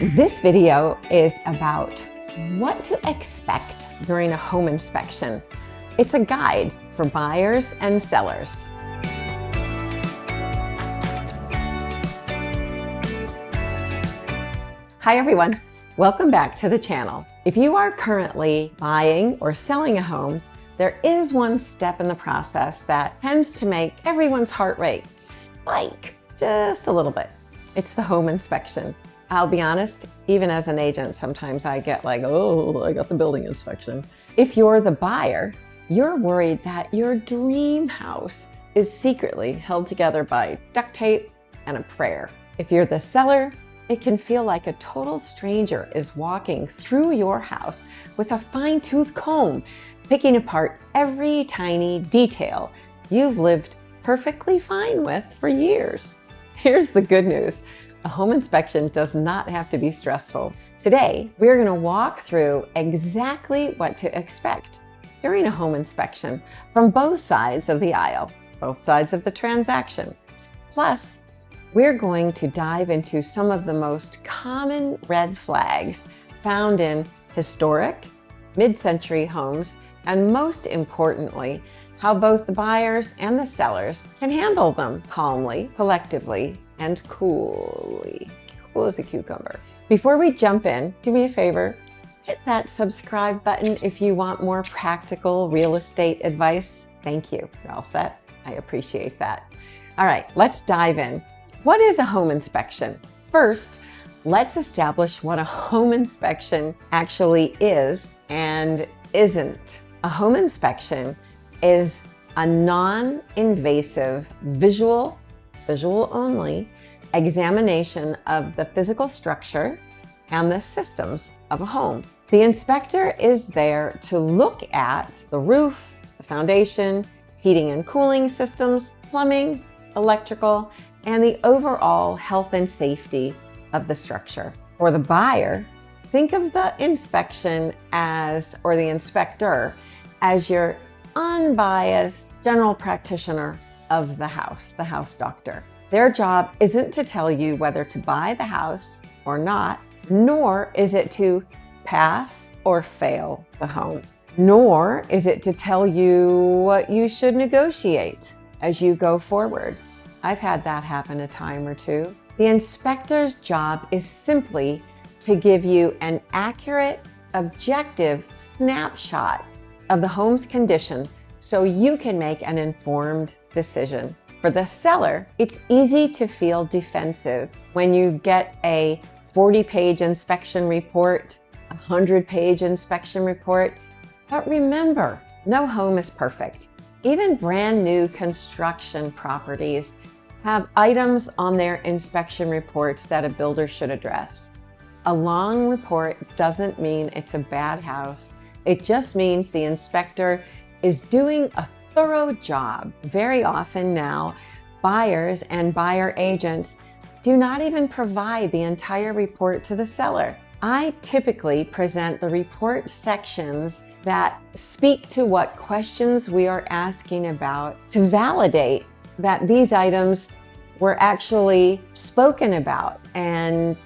This video is about what to expect during a home inspection. It's a guide for buyers and sellers. Hi everyone, welcome back to the channel. If you are currently buying or selling a home, there is one step in the process that tends to make everyone's heart rate spike just a little bit. It's the home inspection. I'll be honest, even as an agent, sometimes I get like, oh, I got the building inspection. If you're the buyer, you're worried that your dream house is secretly held together by duct tape and a prayer. If you're the seller, it can feel like a total stranger is walking through your house with a fine-tooth comb, picking apart every tiny detail you've lived perfectly fine with for years. Here's the good news. A home inspection does not have to be stressful. Today, we're going to walk through exactly what to expect during a home inspection from both sides of the aisle, both sides of the transaction. Plus, we're going to dive into some of the most common red flags found in historic, mid-century homes, and most importantly, how both the buyers and the sellers can handle them calmly, collectively, and coolly. Cool as a cucumber. Before we jump in, do me a favor, hit that subscribe button if you want more practical real estate advice. Thank you. You're all set. I appreciate that. All right, let's dive in. What is a home inspection? First, let's establish what a home inspection actually is and isn't. A home inspection is a non-invasive visual only examination of the physical structure and the systems of a home. The inspector is there to look at the roof, the foundation, heating and cooling systems, plumbing, electrical, and the overall health and safety of the structure. For the buyer, think of the inspection as, or the inspector, as your unbiased general practitioner of the house doctor. Their job isn't to tell you whether to buy the house or not, nor is it to pass or fail the home, nor is it to tell you what you should negotiate as you go forward. I've had that happen a time or two. The inspector's job is simply to give you an accurate, objective snapshot of the home's condition so you can make an informed decision. For the seller, it's easy to feel defensive when you get a 40-page inspection report, a 100-page inspection report. But remember, no home is perfect. Even brand new construction properties have items on their inspection reports that a builder should address. A long report doesn't mean it's a bad house. It just means the inspector is doing a thorough job. Very often now, buyers and buyer agents do not even provide the entire report to the seller. I typically present the report sections that speak to what questions we are asking about to validate that these items were actually spoken about and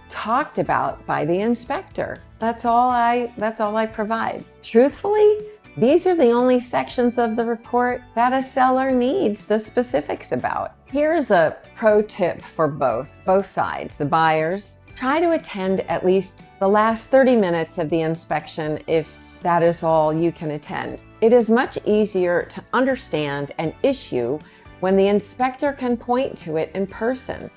talked about by the inspector. That's all I provide. Truthfully, these are the only sections of the report that a seller needs the specifics about. Here's a pro tip for both sides. The buyers, try to attend at least the last 30 minutes of the inspection if that is all you can attend. It is much easier to understand an issue when the inspector can point to it in person,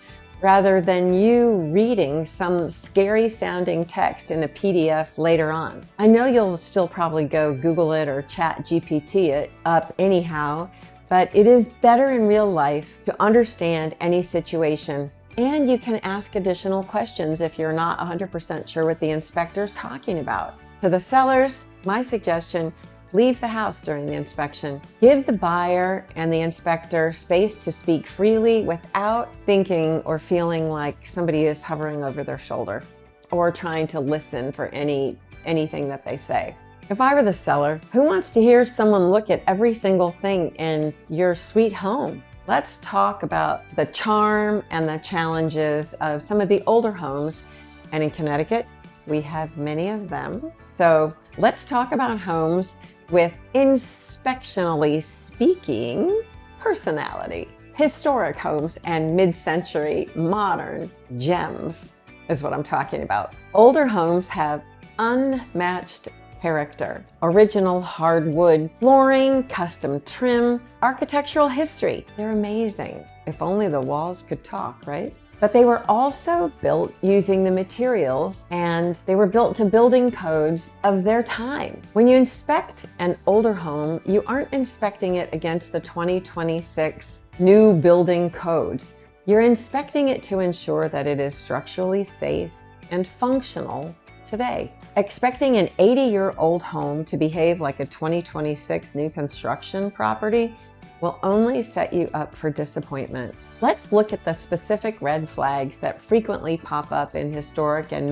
rather than you reading some scary sounding text in a PDF later on. I know you'll still probably go Google it or Chat GPT it up anyhow, but it is better in real life to understand any situation, and you can ask additional questions if you're not 100% sure what the inspector's talking about. To the sellers, my suggestion, leave the house during the inspection. Give the buyer and the inspector space to speak freely without thinking or feeling like somebody is hovering over their shoulder or trying to listen for anything that they say. If I were the seller, who wants to hear someone look at every single thing in your sweet home? Let's talk about the charm and the challenges of some of the older homes And in Connecticut, we have many of them. So let's talk about homes with, inspectionally speaking, personality. Historic homes and mid-century modern gems is what I'm talking about. Older homes have unmatched character, original hardwood flooring, custom trim, architectural history. They're amazing. If only the walls could talk, right? But they were also built using the materials, and they were built to building codes of their time. When you inspect an older home, you aren't inspecting it against the 2026 new building codes. You're inspecting it to ensure that it is structurally safe and functional today. Expecting an 80-year-old home to behave like a 2026 new construction property will only set you up for disappointment. Let's look at the specific red flags that frequently pop up in historic and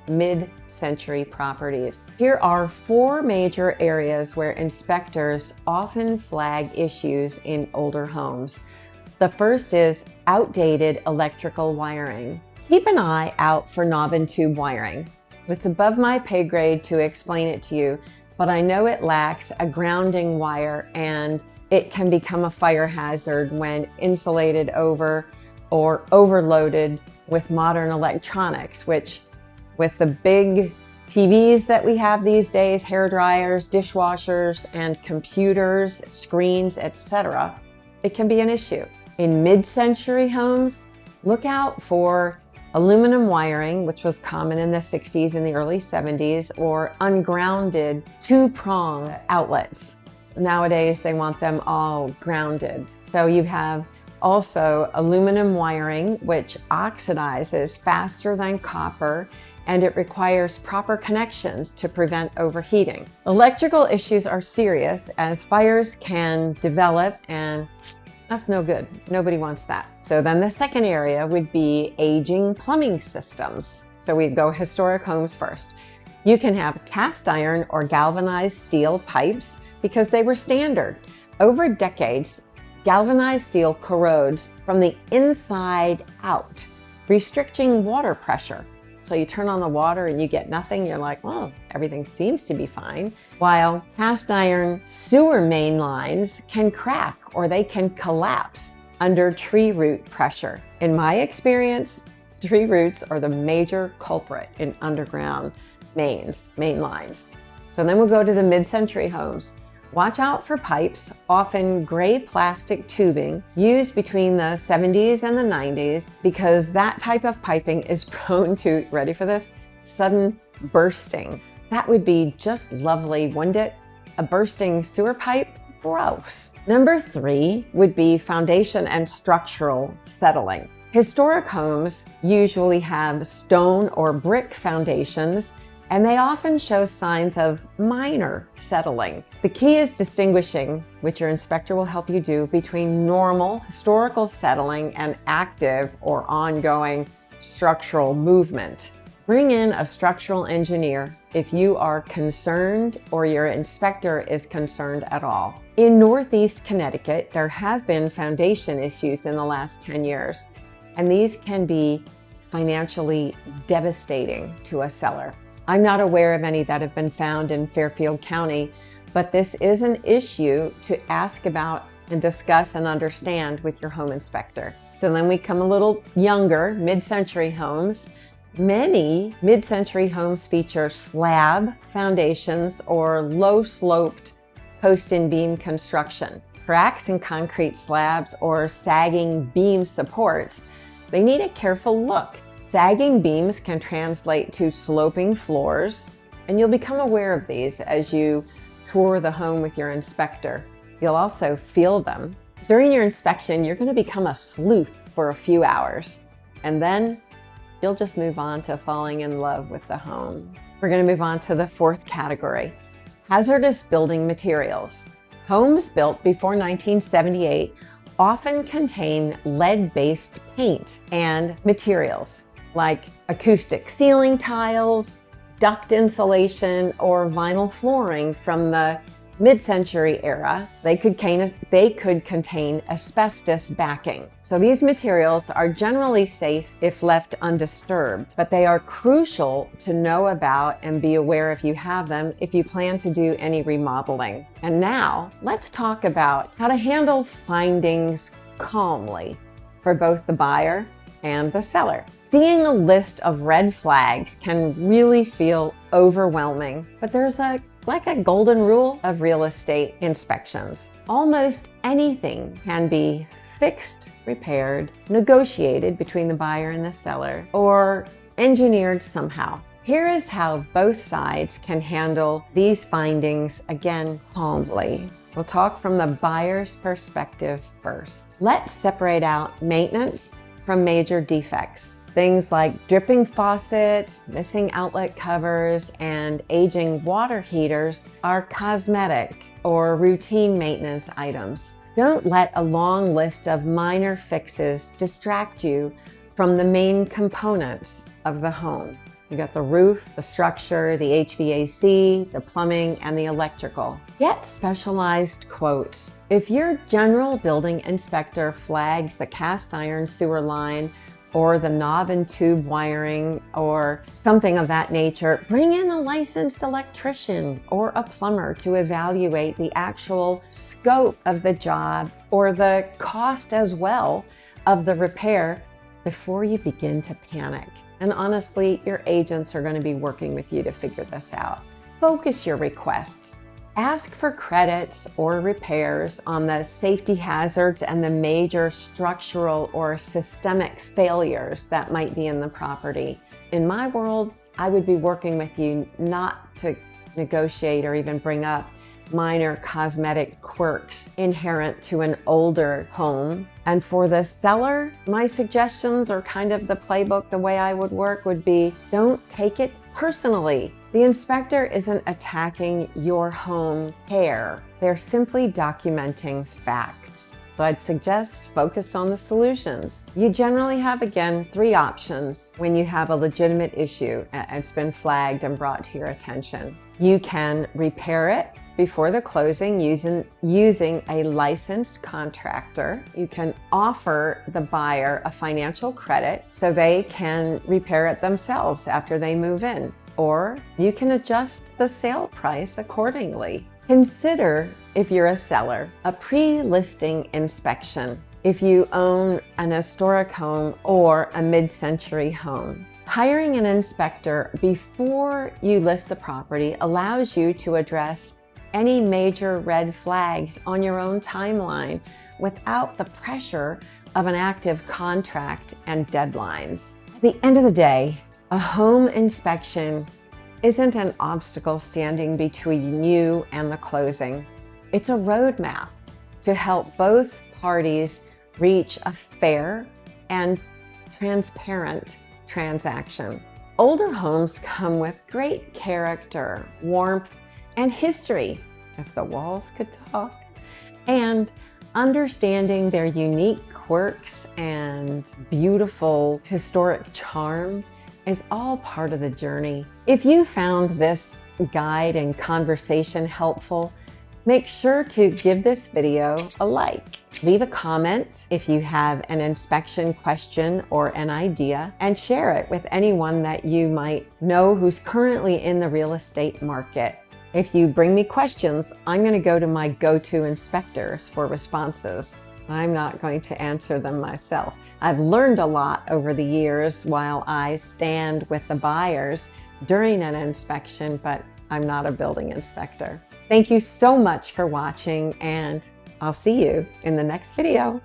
mid-century properties. Here are 4 major areas where inspectors often flag issues in older homes. The first is outdated electrical wiring. Keep an eye out for knob and tube wiring. It's above my pay grade to explain it to you, but I know it lacks a grounding wire, and it can become a fire hazard when insulated over or overloaded with modern electronics, which with the big TVs that we have these days, hair dryers, dishwashers, and computers, screens, etc., it can be an issue. In mid-century homes, look out for aluminum wiring, which was common in the 60s and the early 70s, or ungrounded 2-prong outlets. Nowadays, they want them all grounded. So you have also aluminum wiring, which oxidizes faster than copper, and it requires proper connections to prevent overheating. Electrical issues are serious, as fires can develop, and that's no good. Nobody wants that. So then the second area would be aging plumbing systems. So we go historic homes first. You can have cast iron or galvanized steel pipes because they were standard. Over decades, galvanized steel corrodes from the inside out, restricting water pressure. So you turn on the water and you get nothing. You're like, well, everything seems to be fine. While cast iron sewer main lines can crack or they can collapse under tree root pressure. In my experience, tree roots are the major culprit in underground main lines. So then we'll go to the mid-century homes. Watch out for pipes, often gray plastic tubing, used between the 70s and the 90s, because that type of piping is prone to, ready for this, sudden bursting. That would be just lovely, wouldn't it? A bursting sewer pipe? Gross. Number 3 would be foundation and structural settling. Historic homes usually have stone or brick foundations, and they often show signs of minor settling. The key is distinguishing, which your inspector will help you do, between normal historical settling and active or ongoing structural movement. Bring in a structural engineer if you are concerned or your inspector is concerned at all. In Northeast Connecticut, there have been foundation issues in the last 10 years, and these can be financially devastating to a seller. I'm not aware of any that have been found in Fairfield County, but this is an issue to ask about and discuss and understand with your home inspector. So then we come a little younger, mid-century homes. Many mid-century homes feature slab foundations or low-sloped post and beam construction. Cracks in concrete slabs or sagging beam supports, they need a careful look. Sagging beams can translate to sloping floors, and you'll become aware of these as you tour the home with your inspector. You'll also feel them. During your inspection, you're going to become a sleuth for a few hours, and then you'll just move on to falling in love with the home. We're going to move on to the 4th category, hazardous building materials. Homes built before 1978 often contain lead-based paint and materials like acoustic ceiling tiles, duct insulation, or vinyl flooring from the mid-century era, they could contain asbestos backing. So these materials are generally safe if left undisturbed, but they are crucial to know about and be aware if you have them if you plan to do any remodeling. And now let's talk about how to handle findings calmly for both the buyer and the seller. Seeing a list of red flags can really feel overwhelming, but there's like a golden rule of real estate inspections. Almost anything can be fixed, repaired, negotiated between the buyer and the seller, or engineered somehow. Here is how both sides can handle these findings, again, calmly. We'll talk from the buyer's perspective first. Let's separate out maintenance from major defects. Things like dripping faucets, missing outlet covers, and aging water heaters are cosmetic or routine maintenance items. Don't let a long list of minor fixes distract you from the main components of the home. You got the roof, the structure, the HVAC, the plumbing, and the electrical. Get specialized quotes. If your general building inspector flags the cast iron sewer line or the knob and tube wiring or something of that nature, bring in a licensed electrician or a plumber to evaluate the actual scope of the job or the cost as well of the repair before you begin to panic. And honestly, your agents are going to be working with you to figure this out. Focus your requests. Ask for credits or repairs on the safety hazards and the major structural or systemic failures that might be in the property. In my world, I would be working with you not to negotiate or even bring up minor cosmetic quirks inherent to an older home. And for the seller, my suggestions or kind of the playbook, the way I would work would be, don't take it personally. The inspector isn't attacking your home care. They're simply documenting facts. So I'd suggest focus on the solutions. You generally have, again, 3 options when you have a legitimate issue and it's been flagged and brought to your attention. You can repair it before the closing using a licensed contractor. You can offer the buyer a financial credit so they can repair it themselves after they move in. Or you can adjust the sale price accordingly. Consider, if you're a seller, a pre-listing inspection if you own an historic home or a mid-century home. Hiring an inspector before you list the property allows you to address any major red flags on your own timeline without the pressure of an active contract and deadlines. At the end of the day, a home inspection isn't an obstacle standing between you and the closing. It's a roadmap to help both parties reach a fair and transparent transaction. Older homes come with great character, warmth, and history, if the walls could talk, and understanding their unique quirks and beautiful historic charm is all part of the journey. If you found this guide and conversation helpful, make sure to give this video a like. Leave a comment if you have an inspection question or an idea, and share it with anyone that you might know who's currently in the real estate market. If you bring me questions, I'm going to go to my go-to inspectors for responses. I'm not going to answer them myself. I've learned a lot over the years while I stand with the buyers during an inspection, but I'm not a building inspector. Thank you so much for watching, and I'll see you in the next video.